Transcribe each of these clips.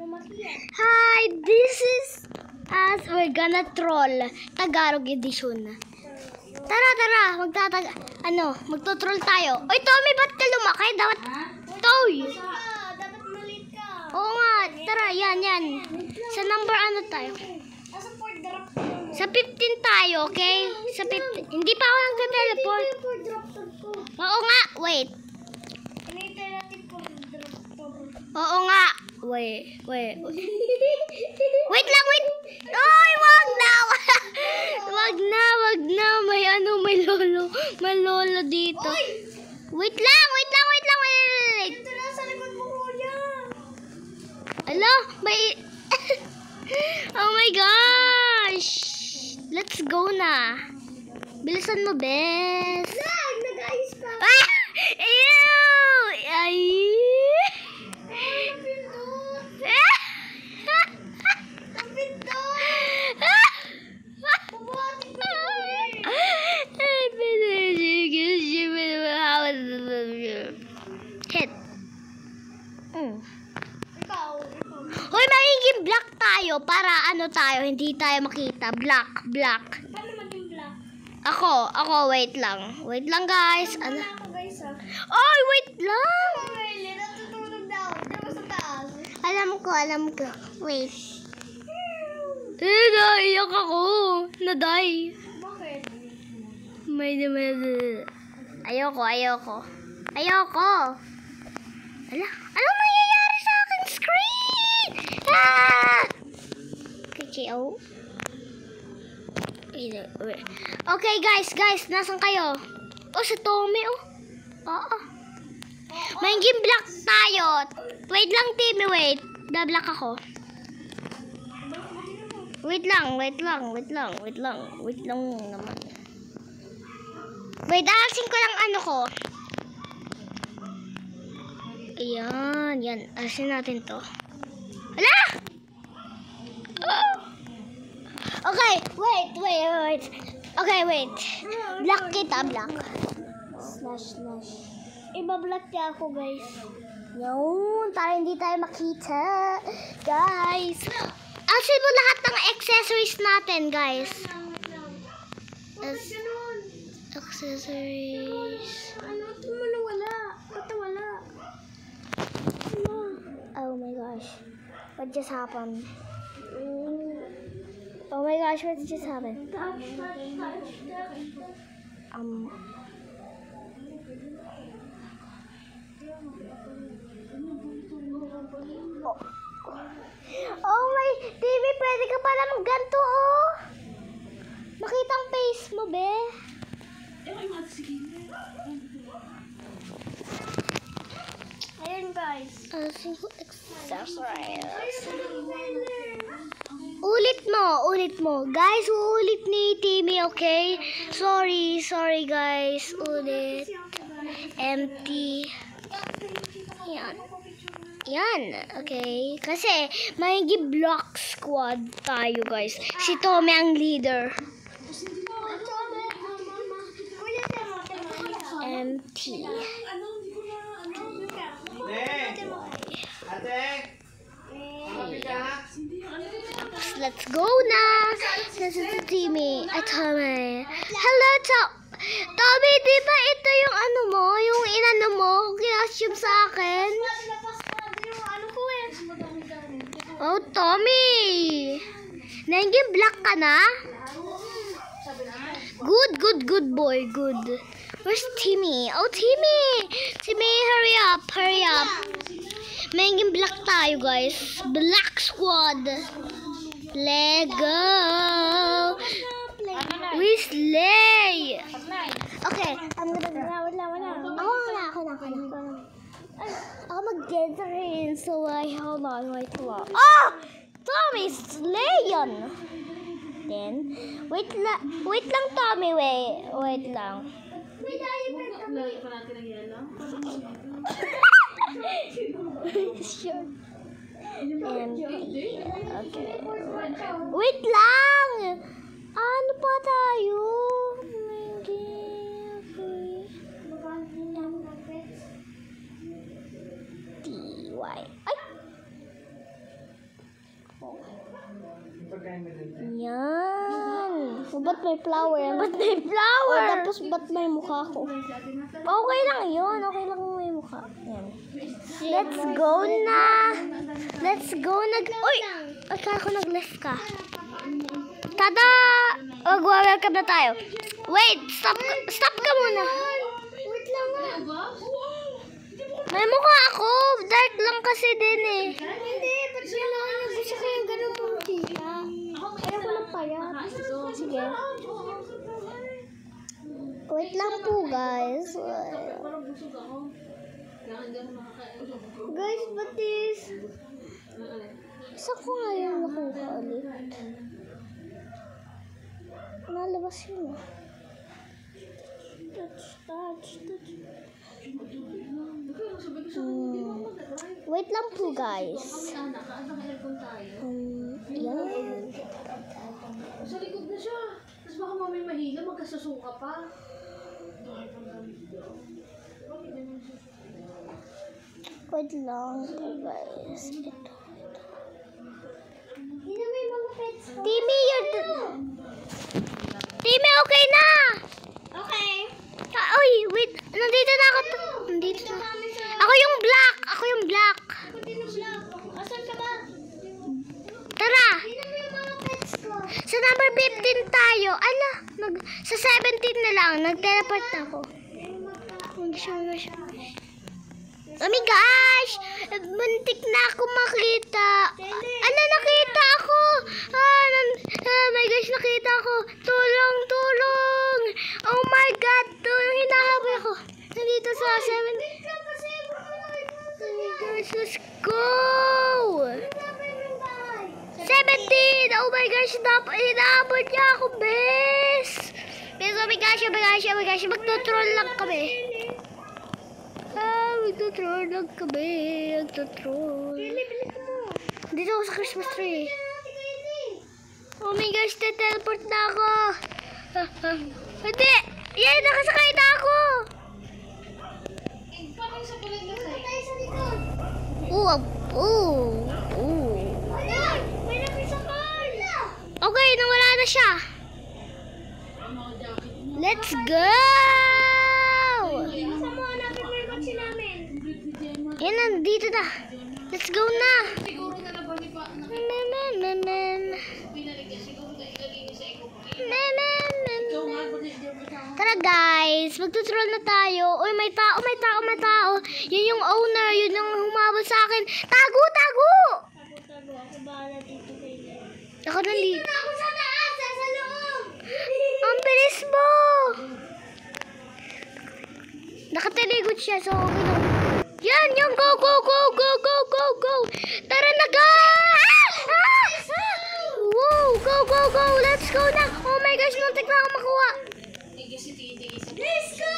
Hi, this is us. We're gonna troll. Tagalog edition. Tara, magto-troll tayo. Oy, Tommy, ba't ka lumaki? Dapat, Toy. Dapat malit ka. Oo nga, tara, yan. Sa number ano tayo? Nasa 4 drop. Sa 15 tayo, okay? Sa 15. Hindi pa ako nagte-teleport. 4 drop ko. Oo nga, wait. Hinihintay natin 4 drop to. Oo nga. Wait. Wait lang. Oy, wag na. wag na. May lolo dito. Oy! Wait lang. Ito na sa likod mo, kuya. Ala, may... Oh my gosh. Let's go na. Bilisan mo, bes. Nag-ayos pa. Ah! Ew! Ay! Hit. Ikaw. Hoy, magiging black tayo para hindi tayo makita. Black. Paano maging black? Ako, wait lang. Wait lang, guys. Wala ako, guys, ha? Oy, wait lang. Really? Natutulog na ako. Diyan mo sa taas. Alam ko. Wait. Naiyak ako. Naday. Bakit? Ayoko. Ala, anong nangyayari sa aking screen? Ah! KKO. Okay, guys, nasan kayo? Oh, si Tommy, oh. Oo. Magiging black tayo. Wait lang, Timmy, wait. Da-black ako. Wait lang naman. Wait, aalsin ko lang ko. Ayan. Aalsin natin to. Hala! Oh! Okay, wait. Okay, wait. Black kita, black. Slash. Iba-black niya ako, guys. Yun, para hindi tayo makita. Guys. Aalsin mo lahat ng accessories natin, guys. Accessories. Ito mo na wala. Ito wala. Oh my gosh. What just happened? Oh my gosh, what just happened? Oh my TV, pwede ka pala mag-ganto, oh. Makita ang face mo, be. Ayun, guys. Ulit mo. Guys, uulit ni Timmy, okay? Sorry, guys. Ulit. Empty. Yan, okay. Kasi, may block squad tayo, guys. Si Tommy ang leader. Empty. Let's go na. This is Timmy. Tommy. Hello, Tommy, di ba ito yung yung inano mo? Kinasyob sa akin. Oh, Tommy. Naging black ka na? Good boy, good. Where's Timmy? Oh, Timmy, hurry up. Magiging black tayo, guys. Black squad. Lego. We slay. Okay, I'm gonna Ako mag-gather so hold on, wait lang. Oh! Tommy, slayan. Then, wait lang, Tommy, wait lang. Sure. Okay. Wait lang! Ano pa tayo? TY. Ay! Yan. Ba't may flower? Ba't may flower? Tapos ba't may mukha ko? Okay lang yun. Okay lang may mukha. Yan. Let's go na. Let's go na. Uy! Akala ko nag-left ka. Tada! Welcome na tayo. Wait! Stop ka muna. Wait lang nga. May mukha ako. Dark lang kasi din eh. Hindi, ba't kailangan na gusto ko yung ganun pong tita? Kaya ko lang payat. Sige. Wait lang po, guys. Guys, ba't this? Saan ko nga yung nakuha ulit? Nalabas yun ah. Touch. Wait lang po, guys. Yan. Sa likod na siya. Tapos baka mamay mahila, magkasusuka pa. Wait lang po, guys. Ito. Hindi may mga pets ko. Timmy, Timmy, okay na! Okay. Uy, wait. Nandito na ako. Nandito na. Ako yung black. Ako din ang vlog. Asan ka ba? Tara. Hindi mo yung mga pets ko. Sa number 15 tayo. Ala, sa 17 na lang. Nag-teleport ako. Oh my gosh! Muntik na ako makita. Ala, nakita ako. My gosh, nakita ako. Tulong. Oh my God. Tulong, hinahabay ako. Nandito sa 17. Guys, let's go! 17! Oh my gosh, inaabot niya ako, bes! Bes, oh my gosh. Magtutroll lang kami. Magtutroll lang kami. Dito ako sa Christmas tree. Oh my gosh, teleport na ako. Hindi! Yan, nakasakay na ako! Parang sa palag na tayo sa likod. Wala! May napisakal! Okay, nawala na siya. Let's go! Basta mo hanapin mo yung kotse namin. Yan, nandito na. Let's go na. Siguro na naman ni pa. Pinalik niya siguro na ilagay sa ikaw. Ikaw nga, ba't hindi mo ikaw? Tara guys, magtutroll na tayo. Uy, may tao. Yun yung owner, yun yung humabot sa akin. Tago! Tago, ako bahala dito kayo. Ako nandito. Ako sa taas, sa loob! Ang bilis mo! Nakataligot siya, so okay lang. Yan, go! Tara na guys! Wow, go! Let's go na! Oh my gosh, muntik na ako makuha. Let's go!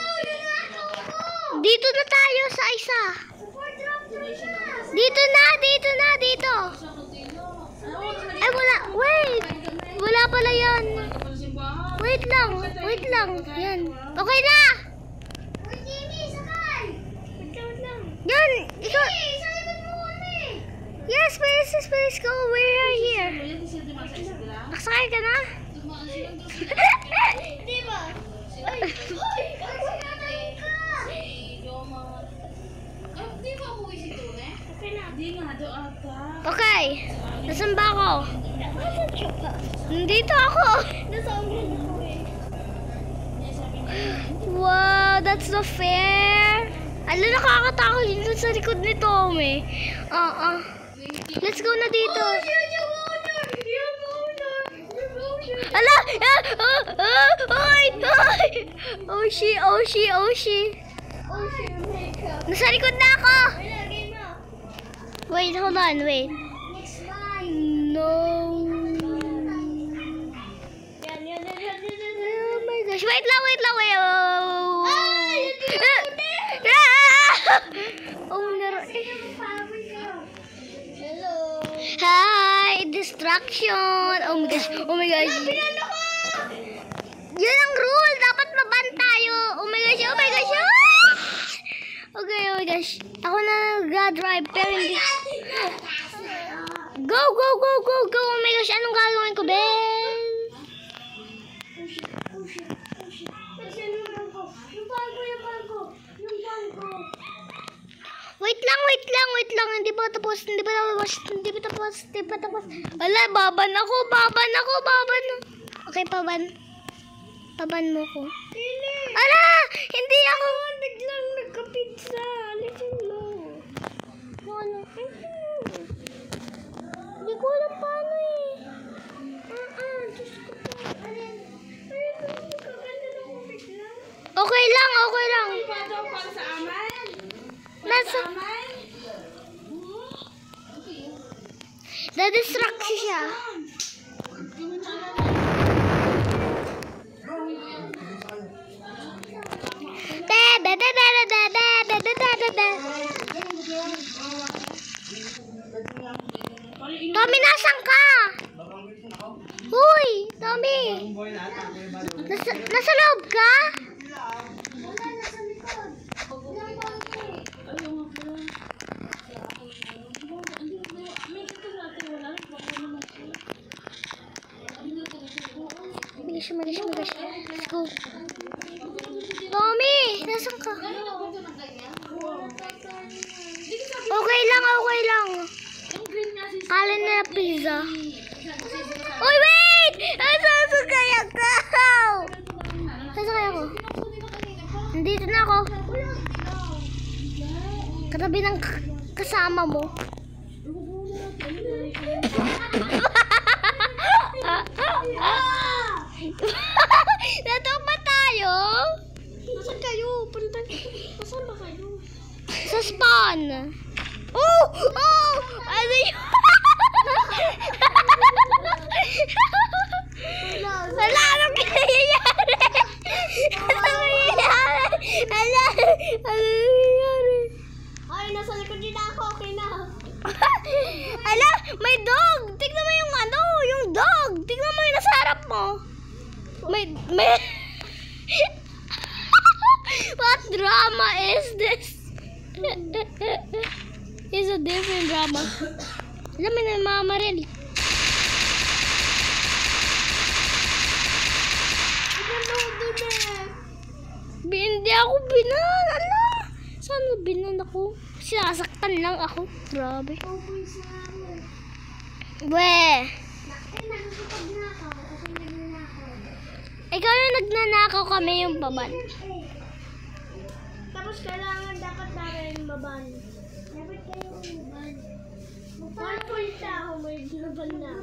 Dito na tayo sa isa. Dito na. Ay, wala. Wait. Wala pala yan. Wait lang. Yan. Okay na. Uy, Jimmy, sakay! Wait lang. Yan. Ikaw. Hey, sa likod mo kami! Yes, please go. We're here. Nakasakay ka na? Di ba? Ay, sinatayin ka! Di ba umuwi si Tune? Okay na. Di nga, doon ka. Okay. Nasaan ba ako? Nandito ako. Nasa ulit ako eh. Wow, that's not fair. Alam, nakakatakot yun sa likod ni Tommy. Let's go na dito. Ala! Oh, she. Nasa likod na ako. Wait, hold on, wait. No. Oh my gosh, wait lang. Oh. Oh, Hello. hi, distraction. Oh my gosh. Yun ang rule. Dapat maban tayo. Oh my gosh. Okay, oh my gosh. Ako na nag-drive pero hindi. Go. Oh my gosh, anong gagawin ko, Ben? Wait lang. Hindi pa tapos. Wala, baban ako. Okay, Paban mo ko. Ala! Hindi ako. Biglang nagka-pizza. Alisin mo. Ano? Hindi ko alam paano eh. Diyos ko po. Magkaganda na ako bigla. Okay lang. Pato para sa amin. Nasa... Na-distract siya. Tommy, nasan ka? Huy, Tommy. Nasa loob ka? Migas. Let's go. Tommy, nasan ka? Okay lang. Kala na pizza. Uy, wait! Sasakay ako. Nandito na ako. Katabi ng kasama mo. Nato ba tayo? Nasaan kayo? Nasaan ba kayo? Sa spawn. Oh! Ano yun? Wala, anong nangyayari? Ay, nasa likod din ako. Okay na. Ala, may dog! Tignan mo yung dog! Tignan mo yung nasa harap mo! May... What drama is this? It's a different drama. Alam mo na, Mama Maril. Hindi ako binan. Ala! Saan mo binan ako? Sinasaktan lang ako. Grabe. Weh! Ikaw yung nagnanakaw, kami yung baban. Tapos kailangan dapat natin baban. Dapat kayo baban. Magpapulta ako, may baban na.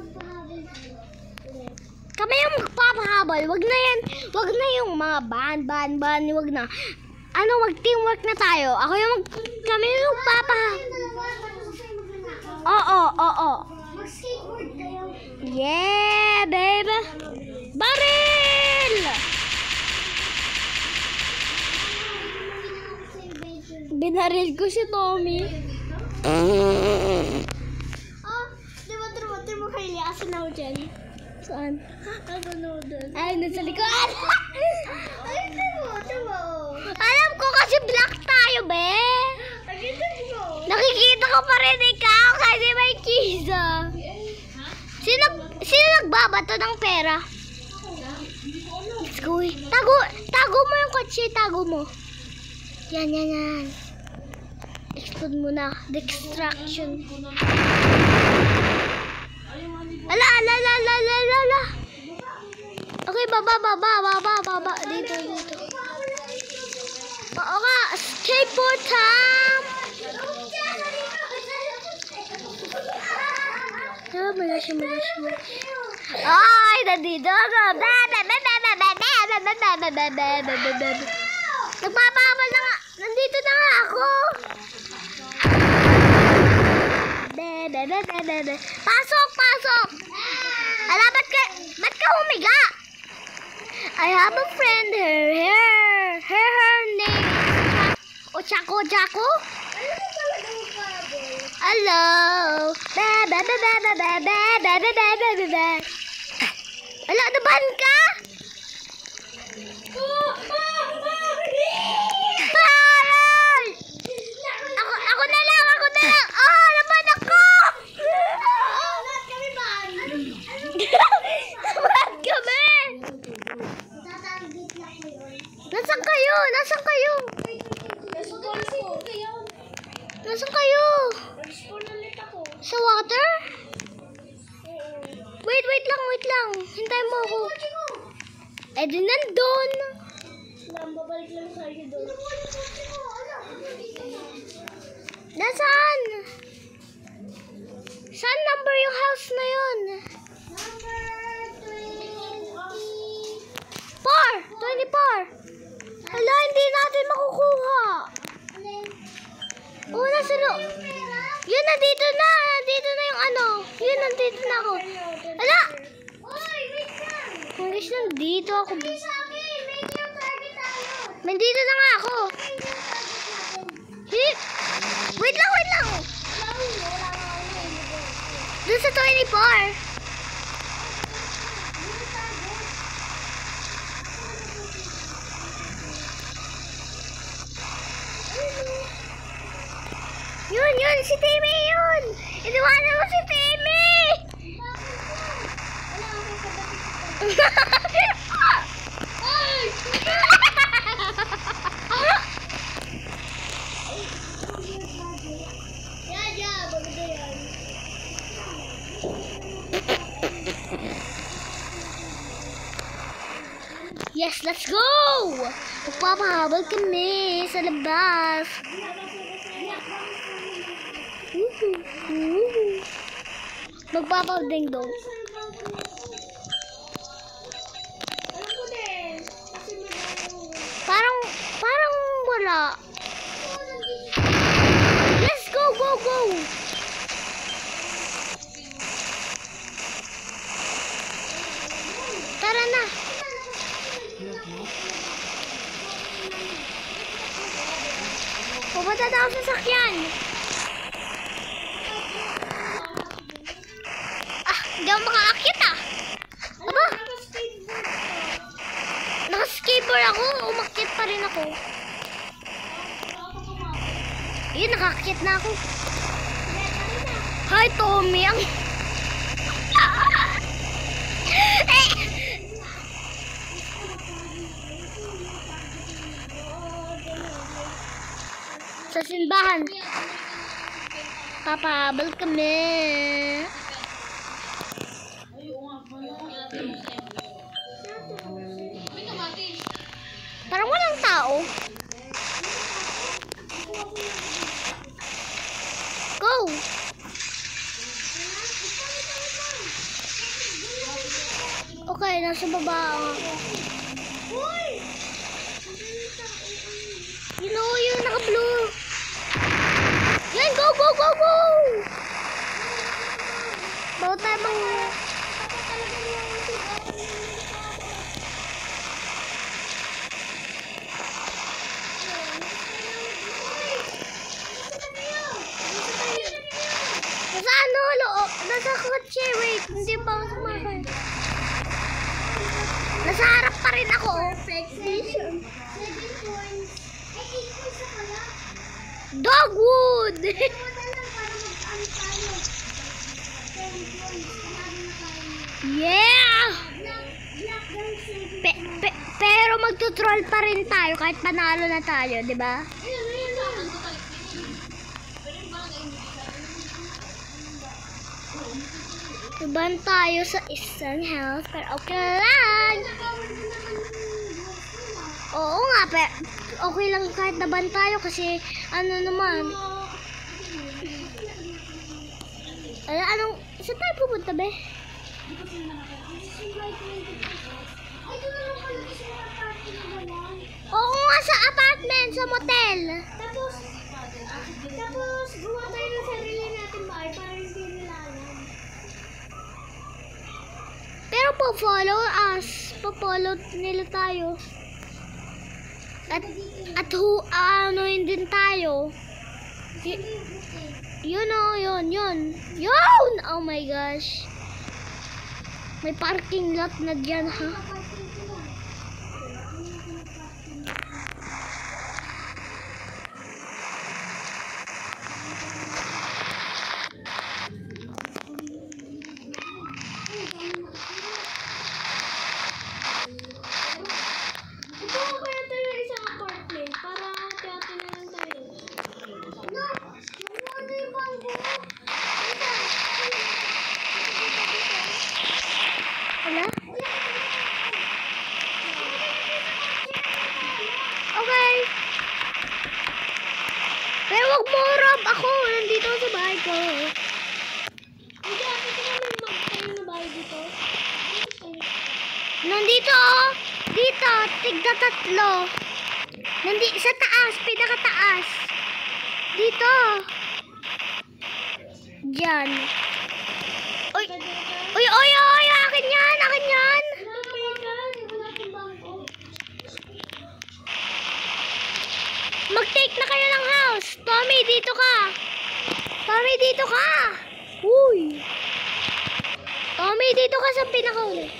Kami yung magpapahabol. Wag na yan. Wag na yung mga ban. Wag na. Ano, mag-teamwork na tayo. Kami yung magpapahabol. Oo. Mag-skateboard kayo. Yeah, baby. Baril! Binaril ko si Tommy. Di mo kayo liasan ako dyan. Saan? Ako na doon. Ay, nasa likod. Ay, tama. Alam ko kasi black tayo, be. Nakikita ko pa rin ikaw kasi may kisa. Sino nagbabato ng pera? Let's go. Tago mo yung kotse, tago mo. Yan. Explode mo na. Distraction. Ala. Okay, baba. Dito. Oo nga, skateboard time. Malasya. Ay, nandito ako. Nagpapabal na nga. Nandito na nga ako. Pasok. Ala, ba't ka humiga? I have a friend, her name is Ochako. Hello. Ala, naban ka? Paral! Ako na lang. Naban ako! water? Wait lang. Hintayin mo ako. Eh, di nandun. Babalik lang sa'yo doon. Nasaan? Saan number yung house na yun? 24. Hala, hindi natin makukuha. Oh, nasa yun, nandito na. Nandito na yung ano. Yun, nandito na ako. Hala! Kung gusto, nandito ako. Nandito na nga ako. Wait lang. Doon sa 24. Yun, si Timmy yun. Iniwanan mo si Timmy. Yes, let's go! Magpapahabol kami sa labas. Magpapahabol dong. Parang wala. Let's go! Tara na. Pupunta na ako sa sakyan. Hindi ako makaakyat Aba? Naka-skateboard ako. Umakyat pa rin ako. Yun, nakaakyat na ako. Hi, Tommy. Sa simbahan. Papahabol kami. Parang walang tao. Go! Okay, nasa baba ako. Yun, naka-blue. Yan, go! Bawa tayo nasa kotse, wait, hindi pa ako sumakay. Nasa harap pa rin ako. Perfect vision. 7 points. Ay, 8 points na pala. Dogwood! Yeah! Pero magtutroll pa rin tayo kahit panalo na tayo, di ba? Iban tayo sa isang house, pero okay lang. Oo nga, pero okay lang kahit naban tayo kasi ano naman. Anong, saan tayo pupunta, be? Oo nga, sa apartment, sa motel. Tapos gumawa tayo ng sarili natin bahay para hindi nila alam. Pero po-follow us. Po-follow nila tayo. At anuhin din tayo. Yun. Oh my gosh. May parking lot na dyan, ha? Ala? Okay. Pero wag mo rob ako. Nandito ako sa bahay ko. Hindi, ako naman magtayo na bahay dito. Nandito oh. Dito. Tigda 3. Sa taas. Pinakataas. Dito. Diyan. Uy. Uy, uy, uy. Akin yan. Akin yan. Mag-take na kayo ng house. Tommy, dito ka. Tommy, dito ka. Uy. Tommy, dito ka sa pinakauli.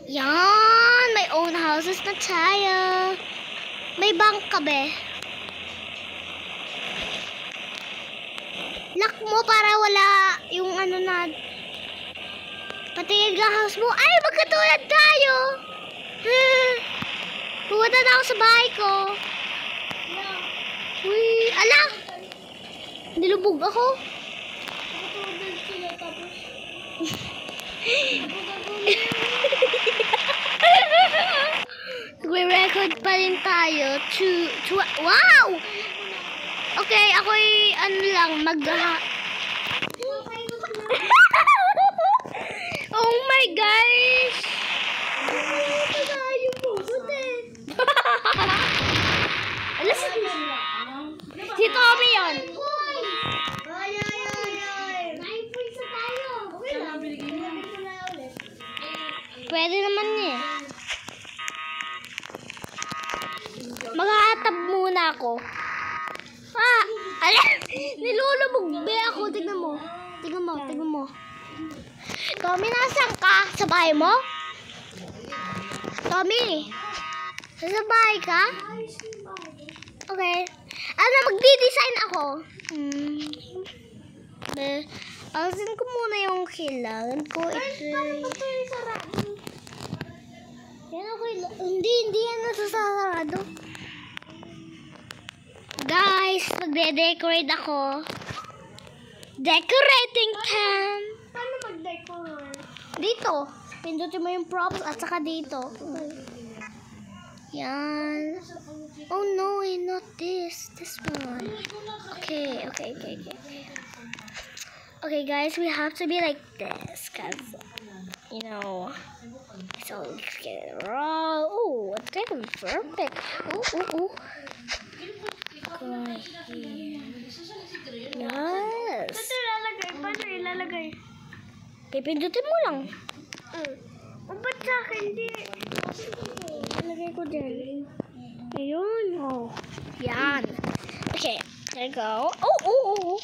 Yan. May own houses na tayo. May bank ka, be. Lock mo para wala yung ano na. Patingin ka house mo. Ay, magkatulad tayo. Pumunta na ako sa bahay ko. Uy, ala! Nilubog ako. Nakatulad sila tapos. Nagre-record pa rin tayo. Wow! Okay, ako'y ano lang, oh my gosh! Alas, si Tommy yun. Ay! May points na tayo. Okay lang. Ilagay ko na ulit. Pwede naman eh. Maghahatab muna ako. Ala! Nilulubog be ako. Tignan mo. Tignan mo. Tommy, nasan ka? Sa bahay mo? Tommy! Sa bahay ka? Okay. Ano, magdi-design ako. Alisin ko muna yung kailangan ko. Yan okay. Hindi yan nasasarado. Guys, magde-decorate ako. Decorating time. Paano mag-decorate? Dito. Pindutin mo yung props at saka dito. Yan. Oh no, not this. This one. Okay. Okay, guys, we have to be like this, cause you know. So let's get it raw. Oh, that was perfect. Ooh. Go right here. Yes. Ito ilalagay. Paano ilalagay? Pipindutin mo lang. O ba't sa akin di? Ilagay ko din. Ayun. Oh. Yan. Okay. There you go. Oh.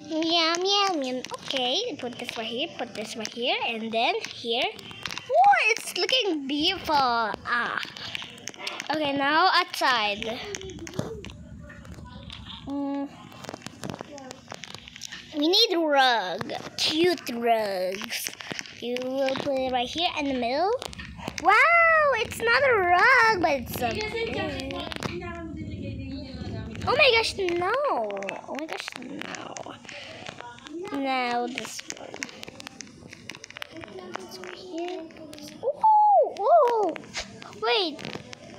Yum. Okay. Put this right here. Put this right here. And then here. Oh, it's looking beautiful. Okay, now outside. We need a rug. Cute rugs. You will put it right here in the middle. Wow, it's not a rug, but it's a bed. Oh my gosh, no. Now this one. This right here. Oh, wait.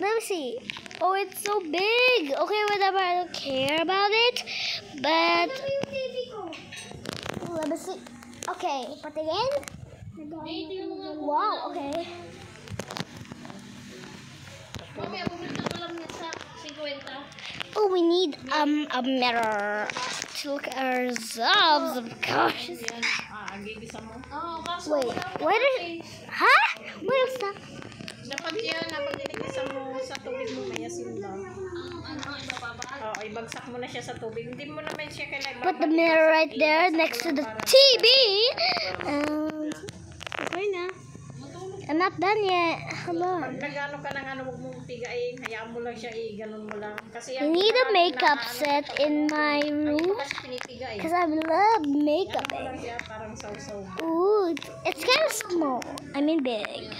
Let me see. Oh, it's so big. Okay, whatever. I don't care about it. But let me see. Okay, put it in. Wow, okay. Oh, we need a mirror to look at ourselves, of course. Wait, what is? Huh? What is that? Dapat yan, napag-iligisa mo sa tubig mo, mayasin ba? Oo, ibagsak mo na siya sa tubig. Hindi mo naman siya kailangan. Put the mirror right there next to the TV. Okay na. I'm not done yet. Hello. Pag nag-ano ka ng ano, huwag mong tigain. Hayaan mo lang siya, ganon mo lang. Kasi I need a makeup set in my room kasi pinitiga because I love makeup. Ano lang siya, parang sausaw. Ooh, it's kind of small. I mean big.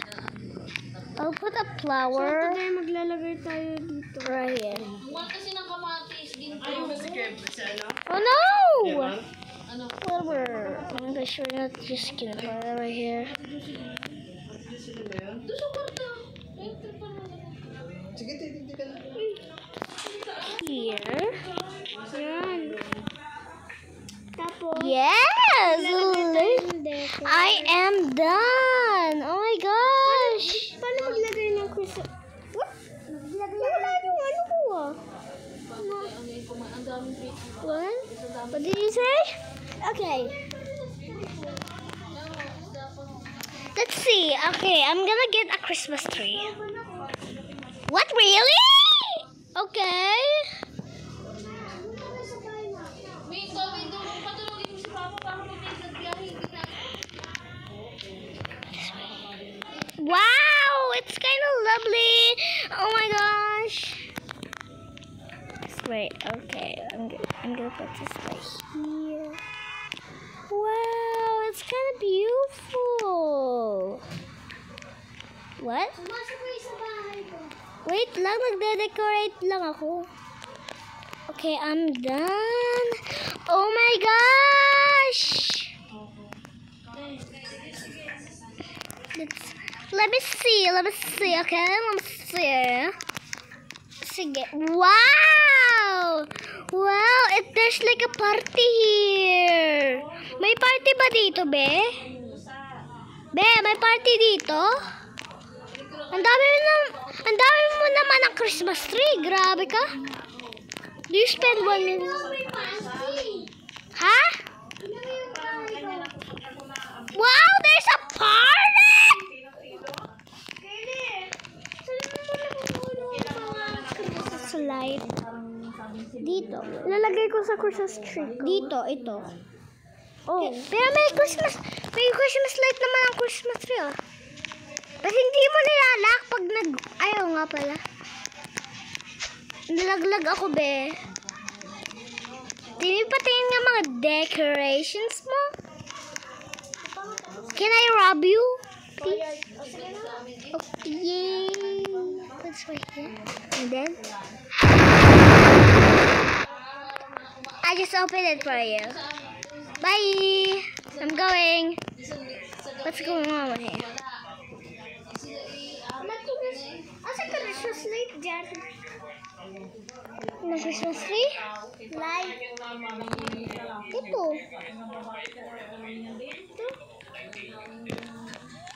I'll put a flower maglalagay tayo dito. right here. Kasi ng kamatis din. Ayun ba si Kev? Oh no! Whatever. English. We're not just gonna put it right here. Here. Yes! I am done! Oh my gosh! Paano maglagay ng Christmas? What? Wala yung ano ko ah. What? What did you say? Okay. Let's see. Okay, I'm gonna get a Christmas tree. What, really? Okay. Wow, it's kind of lovely. Oh my gosh. Wait, okay. I'm gonna put this right here. Wow, it's kind of beautiful. What? Wait lang, nagde-decorate lang ako. Okay, I'm done. Oh my gosh! Let me see, okay? Let me see. Sige. Wow! Wow, there's like a party here. May party ba dito, be? Be, may party dito? Ang dami mo naman ng Christmas tree. Grabe ka. Do you spend 1 million? Ha? Wow, there's a party! Slide. Dito. Ilalagay ko sa Christmas tree. Dito, ito. Oh. Pero may Christmas light naman ang Christmas tree, oh. Ba't hindi mo nilalak pag ayaw nga pala. Nilaglag ako, be. Hindi patingin nga mga decorations mo. Can I rob you? Please? Okay. Let's right here. And then I just opened it for you. Bye. I'm going. What's going on with here? Asa ka Christmas light dyan? No Christmas tree? Light. Ito.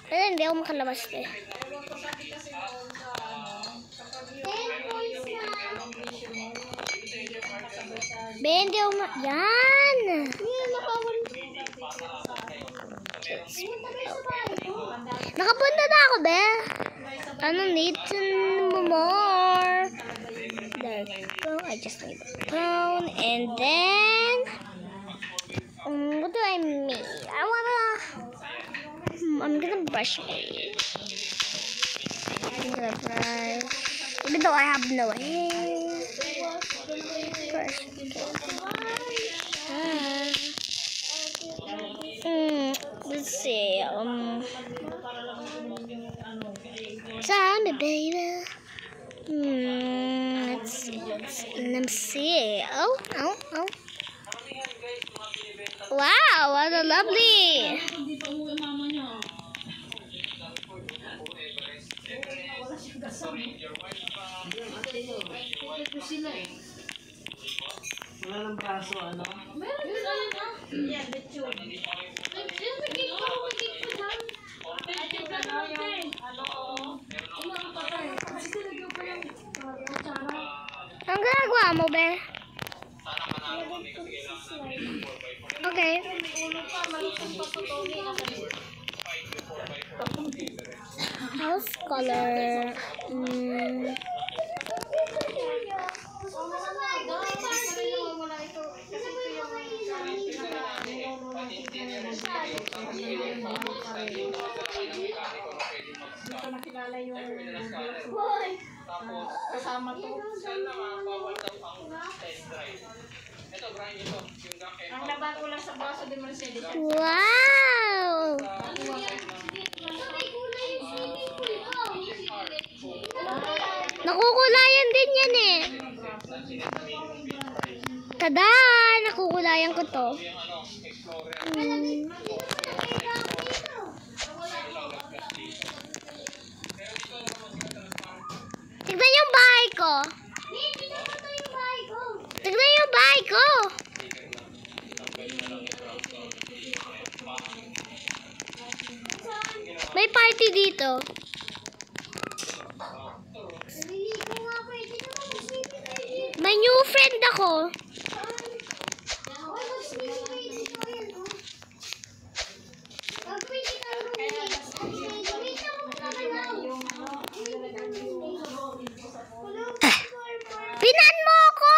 Pero hindi ako makalabas eh. 10 points na. Be, hindi ako yan! Nakapunta na ako, be. I don't need to more. There we go. I just need a phone. And then, what do I mean? I'm gonna brush my hair. I'm gonna brush. Even though I have no hair. Brush. Let's see. Tell me, baby. Let's see. Let me see. Oh. Wow, what a lovely. Wala ng braso, ano? Meron din ano? Yan, lechon. Ang ginagawa mo, be? Okay. House color. Dito nakilala yung kasama to. Ang laban ko lang sa baso de Mercedes. Wow! Nakukulayan din yan eh. Tada! kukulayan ko to. Tignan yung bahay ko. Tignan yung bahay ko. May party dito. May new friend ako. Pinan mo ako!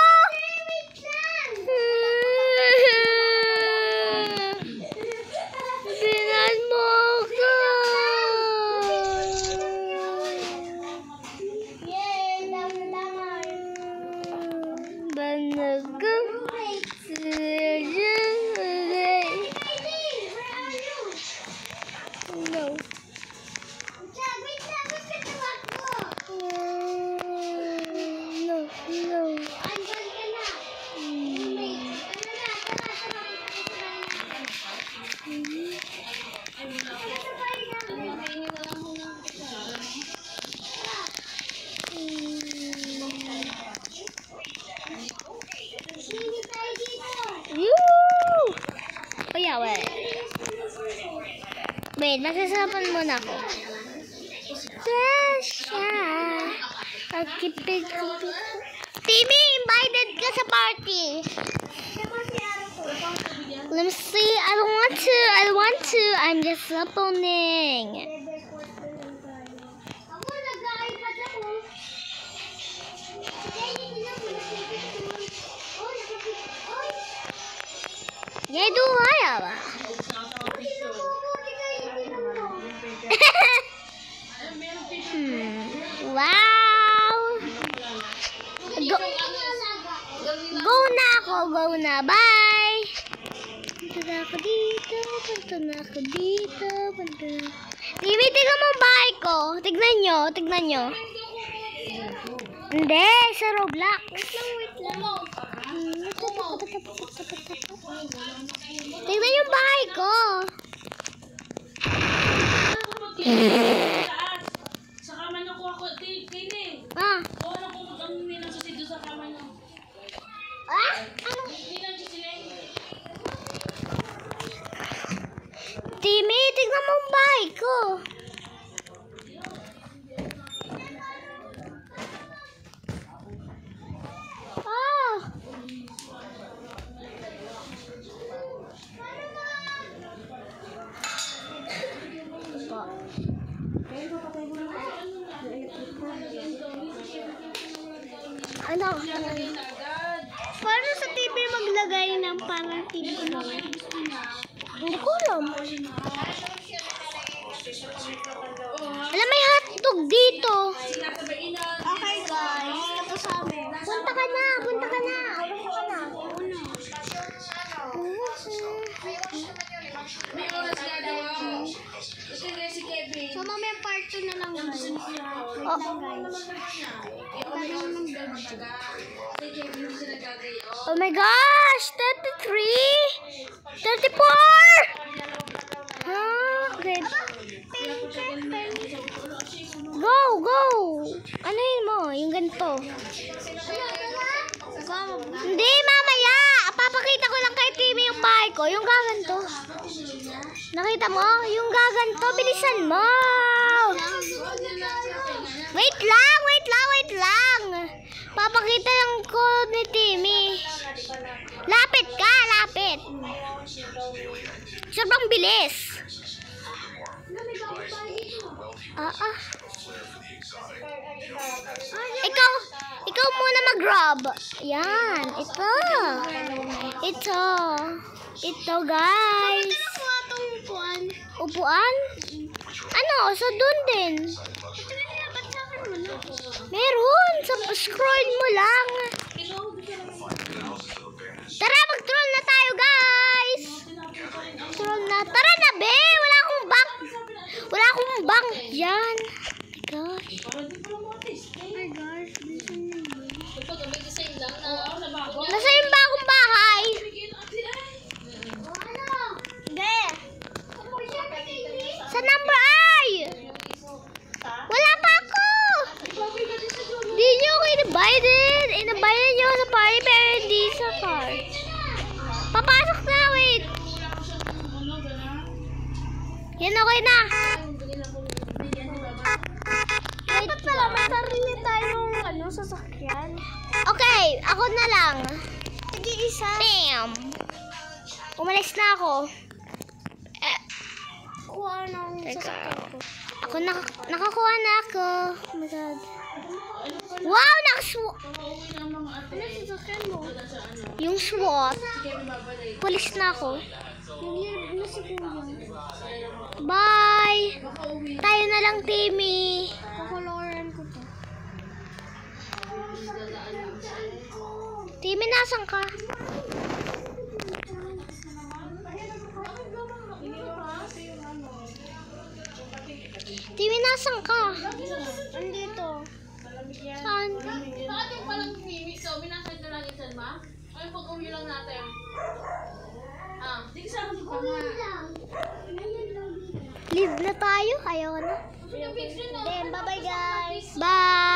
Pinan mo ako! Banagam. No. Oh yeah, wait, masasapan muna ako. Timmy, invited ka sa party. Let me see. I don't want to. I'm just supplementing. Jeg du har jeg da. Wow. Go na. Bye. Punta na ako dito. Timmy, tignan mo ang bahay ko. Tignan nyo. Hindi, sa Roblox. Wait lang. Tignan yung bahay ko. Sa kama niyo ko ako, Tini. Ah. O ano kung mag-amin ng susido sa kama niyo? Ah? Ano? Ninang susilay. Timmy, tignan mo ang bahay ko. Ah. Ano? Paano sa TV maglagay ng parang TV mo? Hindi ko alam. Alam, may hotdog dito. Okay guys, tapos sa amin. Punta ka na. May oras na daw. Ito na si Kevin. So, mamaya part 2 na lang guys. Oh. Oh my gosh! 33! 34! Okay. Go! Ano yun mo? Yung ganito. Hindi, mamaya! Papakita ko lang kay Timmy yung bahay ko. Yung gaganto. Nakita mo? Yung gaganto. Bilisan mo! Wait lang! Papakita lang ko ni Timmy. Lapit ka! Sobrang bilis. Ikaw muna mag-grab. Yan, ito guys. Upuan? Ano? So dun din. Meron. Scroll mo lang. Tara, mag-troll na tayo guys. Tara na be. Wala akong bank dyan. Oh my gosh. Nasa yung bagong bahay. Papasok na, wait. Yan, okay na. Dapat pala may sarili tayong sasakyan. Okay, ako na lang. Hindi isa. Bam! Umalis na ako. Kuha ng Teka. sasakyan ko. Ako nakakuha na ako. Oh my God. Wow! Ano sasakyan mo? Yung SWAT. Pulis na ako. Naglilib na si Kuya. Bye! Tayo na lang, Timmy. Kakoloran ko to. Timmy, nasan ka? Timmy, nasan ka? Andito. Saan? Bakit yung palang mimik ka? Minasad na lang isan, ma? Ay, pag-uwi lang natin. Sige sa akin pa nga. Leave na tayo. Ayaw na. Then, bye-bye guys. Bye!